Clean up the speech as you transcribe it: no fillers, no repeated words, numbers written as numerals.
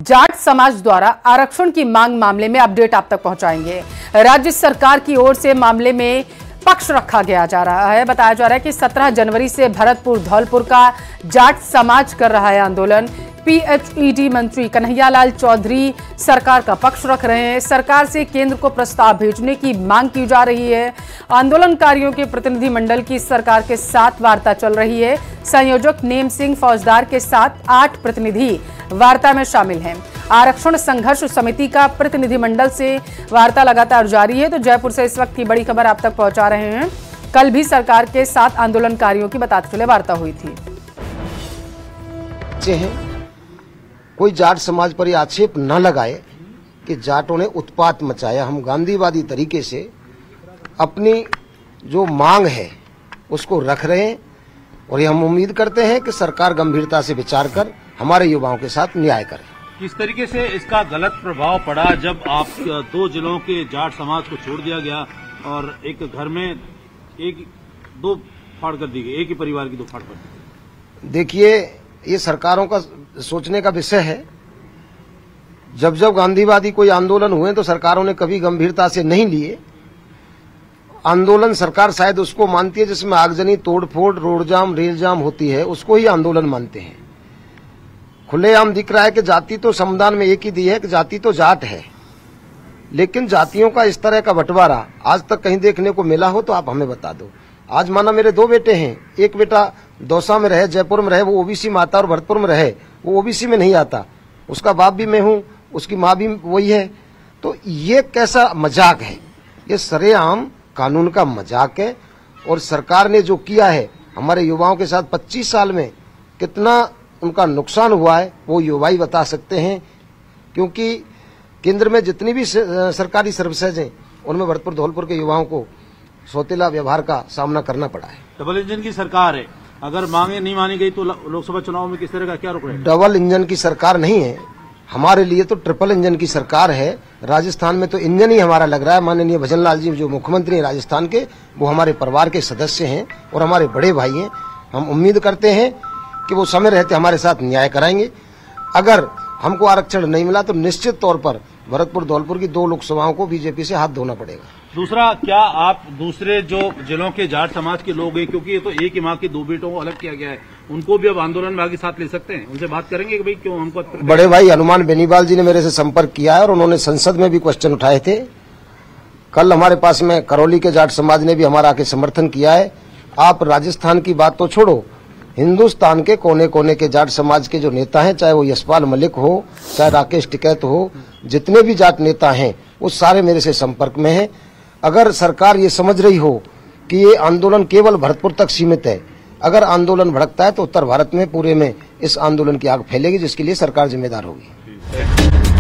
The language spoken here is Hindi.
जाट समाज द्वारा आरक्षण की मांग मामले में अपडेट आप तक पहुंचाएंगे। राज्य सरकार की ओर से मामले में पक्ष रखा गया जा रहा है। बताया जा रहा है कि 17 जनवरी से भरतपुर धौलपुर का जाट समाज कर रहा है आंदोलन। पीएचईडी मंत्री कन्हैयालाल चौधरी सरकार का पक्ष रख रहे हैं। सरकार से केंद्र को प्रस्ताव भेजने की मांग की जा रही है। आंदोलनकारियों के प्रतिनिधि मंडल की सरकार के साथ वार्ता चल रही है। संयोजक नेम सिंह फौजदार के साथ 8 प्रतिनिधि वार्ता में शामिल हैं। आरक्षण संघर्ष समिति का प्रतिनिधिमंडल से वार्ता लगातार जारी है। तो जयपुर से इस वक्त की बड़ी खबर आप तक पहुंचा रहे हैं। कल भी सरकार के साथ आंदोलनकारियों की बताते चले वार्ता हुई थी। कोई जाट समाज पर यह आक्षेप न लगाए कि जाटों ने उत्पात मचाया। हम गांधीवादी तरीके से अपनी जो मांग है उसको रख रहे हैं और ये हम उम्मीद करते हैं कि सरकार गंभीरता से विचार कर हमारे युवाओं के साथ न्याय करे। किस तरीके से इसका गलत प्रभाव पड़ा जब आप 2 जिलों के जाट समाज को छोड़ दिया गया और एक घर में 2 फाड़ कर दी गई, एक ही परिवार की 2 फाड़ कर दी? देखिए, ये सरकारों का सोचने का विषय है। जब जब गांधीवादी कोई आंदोलन हुए तो सरकारों ने कभी गंभीरता से नहीं लिए। आंदोलन सरकार शायद उसको मानती है जिसमें आगजनी, तोड़फोड़, रोड जाम, रेल जाम होती है, उसको ही आंदोलन मानते हैं। खुलेआम दिख रहा है कि जाति तो संविधान में एक ही दी है कि जाति तो जाट है, लेकिन जातियों का इस तरह का बंटवारा आज तक कहीं देखने को मिला हो तो आप हमें बता दो। आज माना मेरे 2 बेटे हैं, एक बेटा दौसा में रहे, जयपुर में रहे, वो ओबीसी में आता, और भरतपुर में रहे, वो ओबीसी में नहीं आता। उसका बाप भी मैं हूं, उसकी माँ भी वही है। तो ये कैसा मजाक है? ये सरेआम कानून का मजाक है। और सरकार ने जो किया है हमारे युवाओं के साथ 25 साल में कितना उनका नुकसान हुआ है वो युवा ही बता सकते हैं, क्योंकि केंद्र में जितनी भी सरकारी सर्विसेज हैं उनमें भरतपुर धौलपुर के युवाओं को सौतेला व्यवहार का सामना करना पड़ा है। डबल इंजन की सरकार है, अगर मांगे नहीं मानी गई तो लोकसभा चुनाव में किस तरह का क्या रुख रहेगा? डबल इंजन की सरकार नहीं है, हमारे लिए तो ट्रिपल इंजन की सरकार है। राजस्थान में तो इंजन ही हमारा लग रहा है। माननीय भजनलाल जी जो मुख्यमंत्री हैं राजस्थान के, वो हमारे परिवार के सदस्य हैं और हमारे बड़े भाई हैं। हम उम्मीद करते हैं कि वो समय रहते हमारे साथ न्याय कराएंगे। अगर हमको आरक्षण नहीं मिला तो निश्चित तौर पर भरतपुर धौलपुर की 2 लोकसभाओं को बीजेपी से हाथ धोना पड़ेगा। दूसरा, क्या आप दूसरे जो जिलों के जाट समाज के लोग हैं, क्योंकि ये तो एक ही माँ के 2 बेटों को अलग किया गया है, उनको भी अब आंदोलन में आगे साथ ले सकते हैं? उनसे बात करेंगे कि भाई क्यों हमको? बड़े भाई हनुमान बेनीवाल जी ने मेरे से संपर्क किया है और उन्होंने संसद में भी क्वेश्चन उठाए थे। कल हमारे पास में करौली के जाट समाज ने भी हमारा आके समर्थन किया है। आप राजस्थान की बात तो छोड़ो, हिंदुस्तान के कोने कोने के जाट समाज के जो नेता हैं, चाहे वो यशपाल मलिक हो, चाहे राकेश टिकैत हो, जितने भी जाट नेता हैं वो सारे मेरे से संपर्क में हैं। अगर सरकार ये समझ रही हो कि ये आंदोलन केवल भरतपुर तक सीमित है, अगर आंदोलन भड़कता है तो उत्तर भारत में पूरे में इस आंदोलन की आग फैलेगी, जिसके लिए सरकार जिम्मेदार होगी।